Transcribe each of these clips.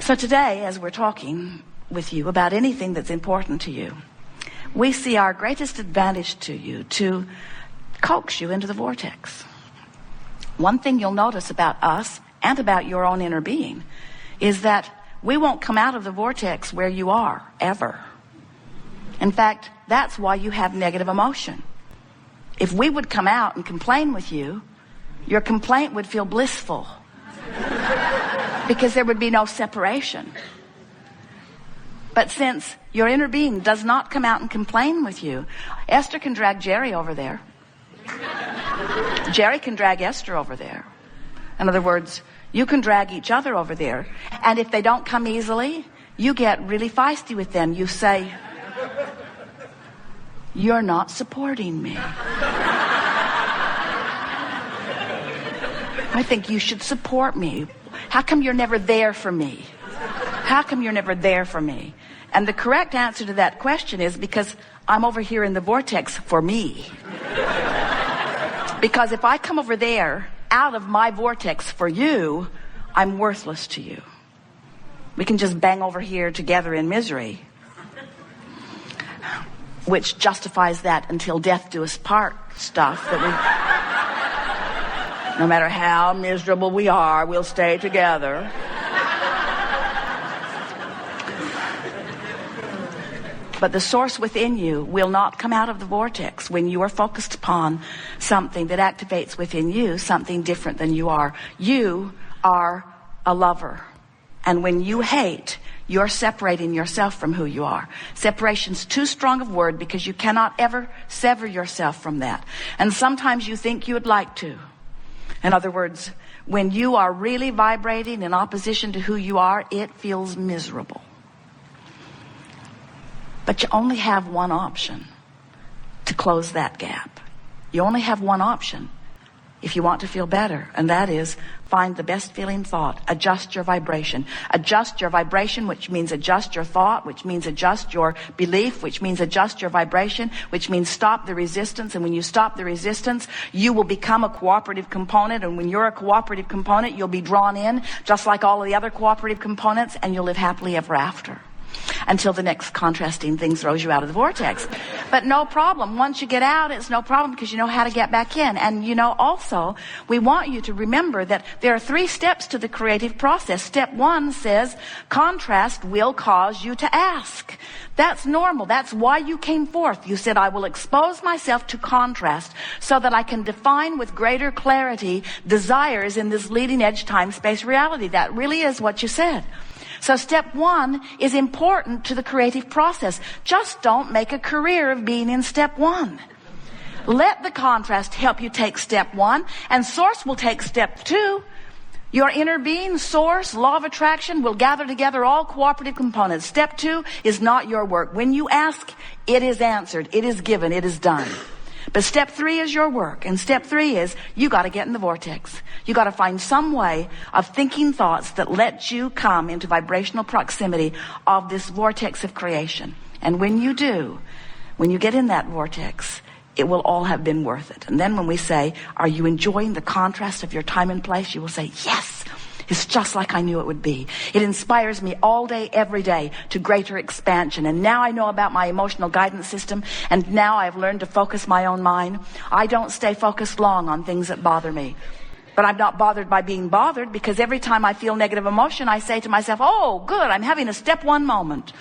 So today, as we're talking with you about anything that's important to you, we see our greatest advantage to you to coax you into the vortex. One thing you'll notice about us and about your own inner being is that we won't come out of the vortex where you are, ever. In fact, that's why you have negative emotion. If we would come out and complain with you, your complaint would feel blissful because there would be no separation. But since your inner being does not come out and complain with you, Esther can drag Jerry over there. Jerry can drag Esther over there. In other words, you can drag each other over there. And if they don't come easily, you get really feisty with them. You say, "You're not supporting me. I think you should support me. How come you're never there for me? How come you're never there for me?" And the correct answer to that question is because I'm over here in the vortex for me. Because if I come over there out of my vortex for you, I'm worthless to you. We can just bang over here together in misery, which justifies that until death do us part stuff that we, no matter how miserable we are, we'll stay together. But the source within you will not come out of the vortex when you are focused upon something that activates within you something different than you are. You are a lover. And when you hate, you're separating yourself from who you are. Separation's too strong a word because you cannot ever sever yourself from that. And sometimes you think you would like to. In other words, when you are really vibrating in opposition to who you are, it feels miserable. But you only have one option to close that gap. You only have one option if you want to feel better, and that is find the best feeling thought. Adjust your vibration. Adjust your vibration, which means adjust your thought, which means adjust your belief, which means adjust your vibration, which means stop the resistance. And when you stop the resistance, you will become a cooperative component. And when you're a cooperative component, you'll be drawn in just like all of the other cooperative components, and you'll live happily ever after. Until the next contrasting thing throws you out of the vortex. But no problem. Once you get out, it's no problem because you know how to get back in. And you know, also, we want you to remember that there are 3 steps to the creative process. Step 1 says, contrast will cause you to ask. That's normal. That's why you came forth. You said, I will expose myself to contrast so that I can define with greater clarity desires in this leading edge time-space reality. That really is what you said. So step 1 is important to the creative process. Just don't make a career of being in step 1. Let the contrast help you take step 1, and source will take step 2. Your inner being, source, law of attraction will gather together all cooperative components. Step 2 is not your work. When you ask, it is answered, it is given, it is done. But step 3 is your work. And step 3 is you got to get in the vortex. You got to find some way of thinking thoughts that let you come into vibrational proximity of this vortex of creation. And when you do, when you get in that vortex, it will all have been worth it. And then when we say, are you enjoying the contrast of your time and place? You will say, yes. It's just like I knew it would be. It inspires me all day, every day to greater expansion. And now I know about my emotional guidance system, and now I've learned to focus my own mind. I don't stay focused long on things that bother me. But I'm not bothered by being bothered, because every time I feel negative emotion, I say to myself, oh, good, I'm having a step 1 moment.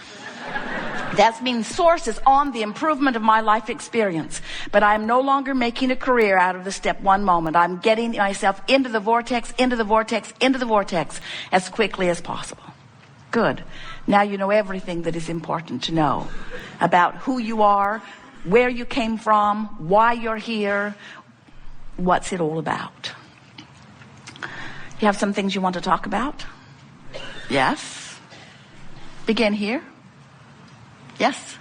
That means source is on the improvement of my life experience. But I am no longer making a career out of the step 1 moment. I'm getting myself into the vortex, into the vortex, into the vortex as quickly as possible. Good. Now you know everything that is important to know about who you are, where you came from, why you're here, what's it all about. You have some things you want to talk about? Yes? Begin here. Yes.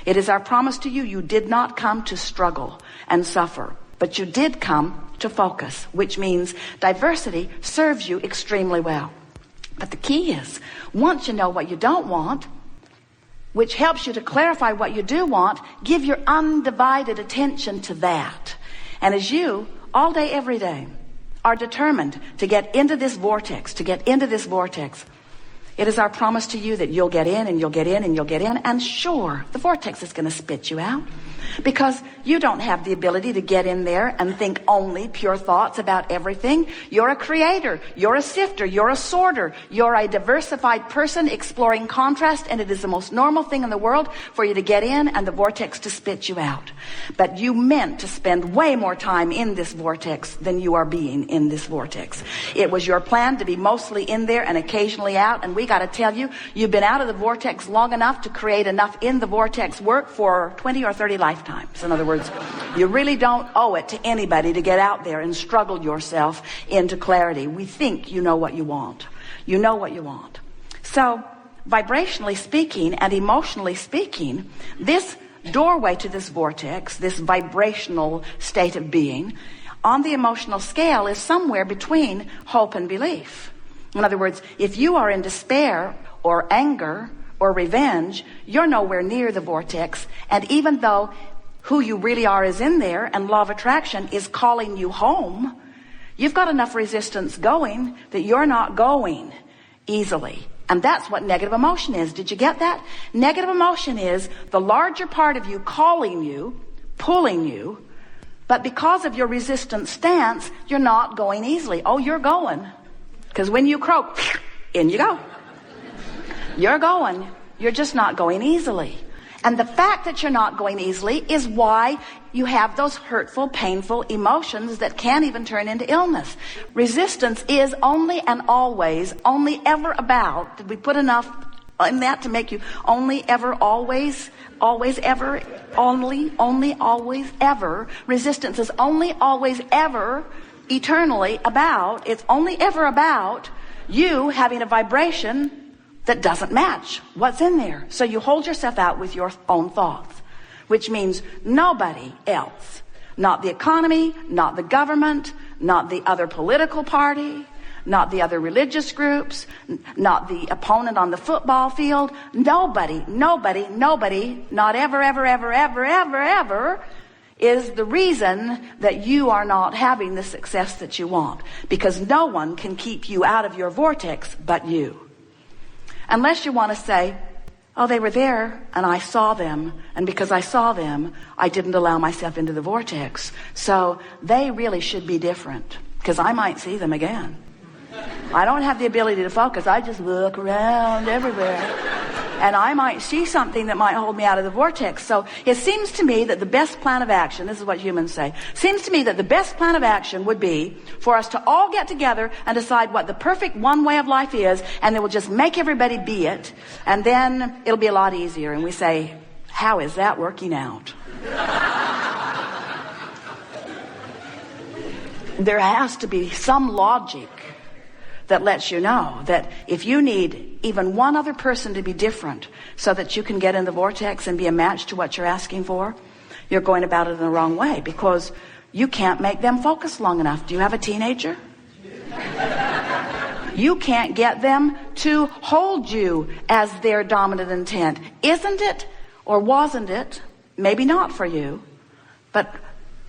It is our promise to you, you did not come to struggle and suffer, but you did come to focus, which means diversity serves you extremely well. But the key is, once you know what you don't want, which helps you to clarify what you do want, give your undivided attention to that. And as you, all day, every day, are determined to get into this vortex, It is our promise to you that you'll get in and you'll get in and you'll get in. And sure, the vortex is going to spit you out. Because you don't have the ability to get in there and think only pure thoughts about everything. You're a creator, you're a sifter, you're a sorter, you're a diversified person exploring contrast, and it is the most normal thing in the world for you to get in and the vortex to spit you out. But you meant to spend way more time in this vortex than you are being in this vortex. It was your plan to be mostly in there and occasionally out, and we got to tell you, you've been out of the vortex long enough to create enough in the vortex work for 20 or 30 lifetimes. In other words, you really don't owe it to anybody to get out there and struggle yourself into clarity. We think you know what you want. You know what you want. So, vibrationally speaking and emotionally speaking, this doorway to this vortex, this vibrational state of being, on the emotional scale is somewhere between hope and belief. In other words, if you are in despair or anger or revenge, you're nowhere near the vortex. And even though who you really are is in there and law of attraction is calling you home, you've got enough resistance going that you're not going easily. And that's what negative emotion is. Did you get that? Negative emotion is the larger part of you calling you, pulling you, but because of your resistant stance, you're not going easily. Oh, you're going. Because when you croak, in you go. You're going. You're just not going easily. And the fact that you're not going easily is why you have those hurtful, painful emotions that can even turn into illness. Resistance is only and always, only ever about, did we put enough in that to make you only ever, always, always ever, only, always, ever. Resistance is only, always, ever, eternally about, it's only ever about you having a vibration that doesn't match what's in there. So you hold yourself out with your own thoughts, which means nobody else, not the economy, not the government, not the other political party, not the other religious groups, not the opponent on the football field, nobody, not ever, is the reason that you are not having the success that you want. Because no one can keep you out of your vortex but you. Unless you want to say, oh, they were there and I saw them, and because I saw them, I didn't allow myself into the vortex. So they really should be different, because I might see them again. I don't have the ability to focus. I just look around everywhere. And I might see something that might hold me out of the vortex. So it seems to me that the best plan of action, this is what humans say, seems to me that the best plan of action would be for us to all get together and decide what the perfect one way of life is, and then we'll just make everybody be it, and then it'll be a lot easier. And we say, how is that working out? There has to be some logic that lets you know that if you need even one other person to be different so that you can get in the vortex and be a match to what you're asking for, you're going about it in the wrong way, because you can't make them focus long enough. Do you have a teenager? You can't get them to hold you as their dominant intent. Isn't it, or wasn't it, maybe not for you, but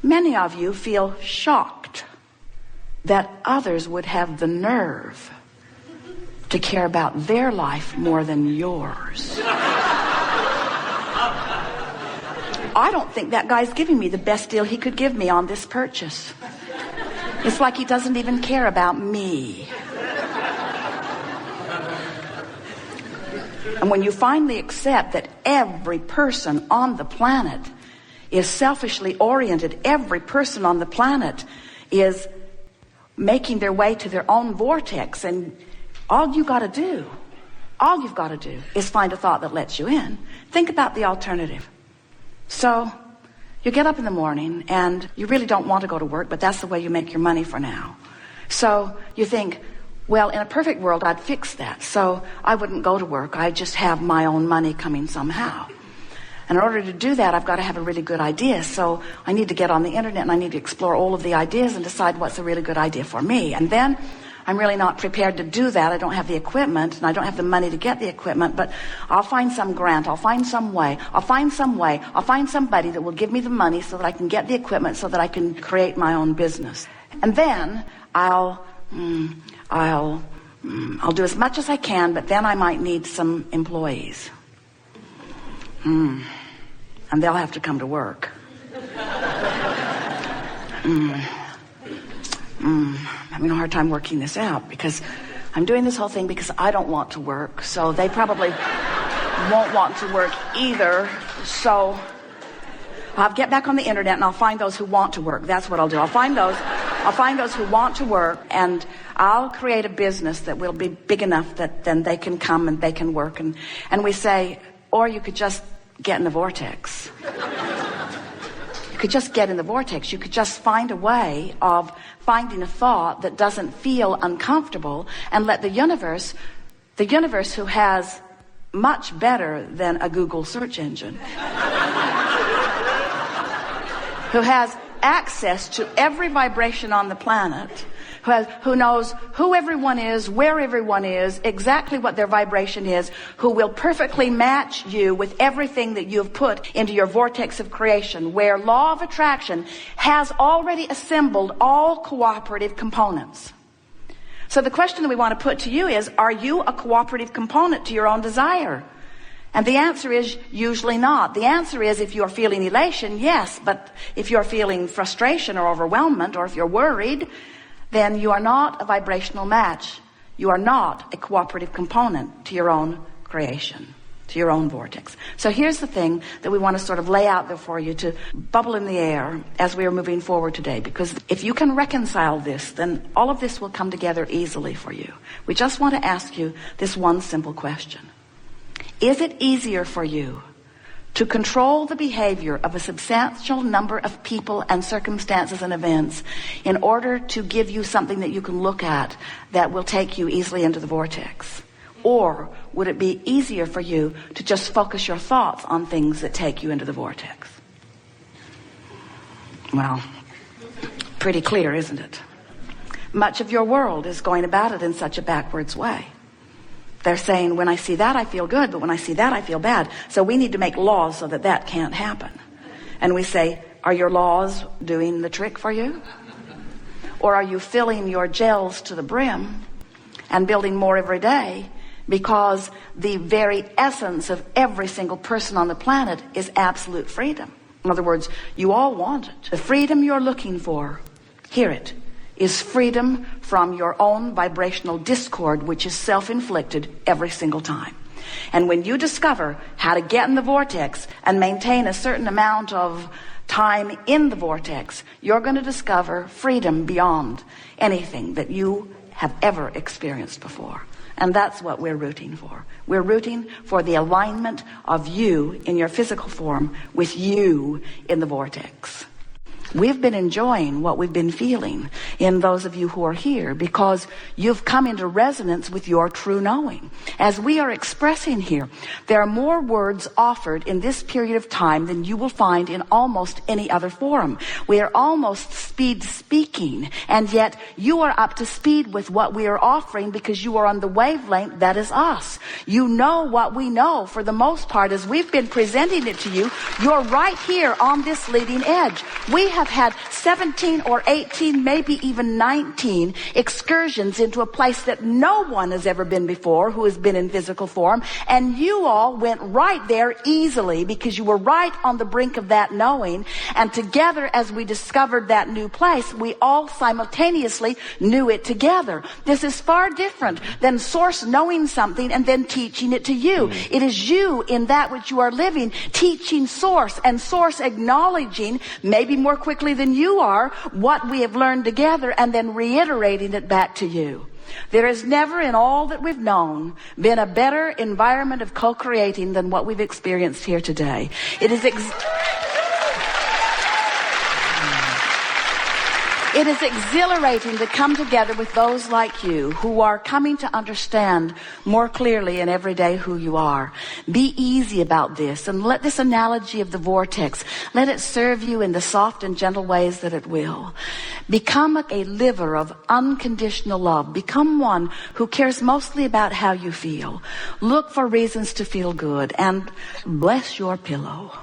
many of you feel shocked that others would have the nerve to care about their life more than yours. I don't think that guy's giving me the best deal he could give me on this purchase. It's like he doesn't even care about me. And when you finally accept that every person on the planet is selfishly oriented, every person on the planet is making their way to their own vortex, and all you've got to do is find a thought that lets you in. Think about the alternative. So you get up in the morning and you really don't want to go to work, but that's the way you make your money for now. So you think, well, in a perfect world I'd fix that, so I wouldn't go to work. I'd just have my own money coming somehow. And in order to do that, I've got to have a really good idea. So I need to get on the internet and I need to explore all of the ideas and decide what's a really good idea for me. And then I'm really not prepared to do that. I don't have the equipment and I don't have the money to get the equipment, but I'll find some grant. I'll find some way. I'll find somebody that will give me the money so that I can get the equipment so that I can create my own business. And then I'll I'll do as much as I can, but then I might need some employees. And they'll have to come to work. I'm having a hard time working this out because I'm doing this whole thing because I don't want to work. So they probably won't want to work either. So I'll get back on the internet and I'll find those who want to work. That's what I'll do. I'll find those who want to work, and I'll create a business that will be big enough that then they can come and they can work. And we say, or you could just get in the vortex. You could just get in the vortex. You could just find a way of finding a thought that doesn't feel uncomfortable and let the universe who has much better than a Google search engine, who has access to every vibration on the planet, who knows who everyone is, where everyone is, exactly what their vibration is, who will perfectly match you with everything that you've put into your vortex of creation, where law of attraction has already assembled all cooperative components. So the question that we want to put to you is, are you a cooperative component to your own desire? And the answer is usually not. The answer is, if you're feeling elation, yes. But if you're feeling frustration or overwhelmment, or if you're worried, then you are not a vibrational match. You are not a cooperative component to your own creation, to your own vortex. So here's the thing that we want to sort of lay out there for you to bubble in the air as we are moving forward today. Because if you can reconcile this, then all of this will come together easily for you. We just want to ask you this one simple question. Is it easier for you to control the behavior of a substantial number of people and circumstances and events in order to give you something that you can look at that will take you easily into the vortex? Or would it be easier for you to just focus your thoughts on things that take you into the vortex? Well, pretty clear, isn't it? Much of your world is going about it in such a backwards way. They're saying, when I see that, I feel good, but when I see that, I feel bad. So we need to make laws so that that can't happen. And we say, are your laws doing the trick for you? Or are you filling your gels to the brim and building more every day? Because the very essence of every single person on the planet is absolute freedom. In other words, you all want it. The freedom you're looking for, hear it, is freedom from your own vibrational discord, which is self-inflicted every single time. And when you discover how to get in the vortex and maintain a certain amount of time in the vortex, you're going to discover freedom beyond anything that you have ever experienced before. And that's what we're rooting for. We're rooting for the alignment of you in your physical form with you in the vortex. We've been enjoying what we've been feeling in those of you who are here because you've come into resonance with your true knowing. As we are expressing here, there are more words offered in this period of time than you will find in almost any other forum. We are almost speed speaking, and yet you are up to speed with what we are offering because you are on the wavelength that is us. You know what we know for the most part as we've been presenting it to you. You're right here on this leading edge. We have had 17 or 18, maybe even 19 excursions into a place that no one has ever been before who has been in physical form, and you all went right there easily because you were right on the brink of that knowing, and together as we discovered that new place, we all simultaneously knew it together. This is far different than Source knowing something and then teaching it to you. It is you in that which you are living teaching Source, and Source acknowledging, maybe more quickly than you are, what we have learned together and then reiterating it back to you. There has never in all that we've known been a better environment of co-creating than what we've experienced here today. It is It is exhilarating to come together with those like you who are coming to understand more clearly in every day who you are. Be easy about this and let this analogy of the vortex, let it serve you in the soft and gentle ways that it will. Become a liver of unconditional love. Become one who cares mostly about how you feel. Look for reasons to feel good and bless your pillow.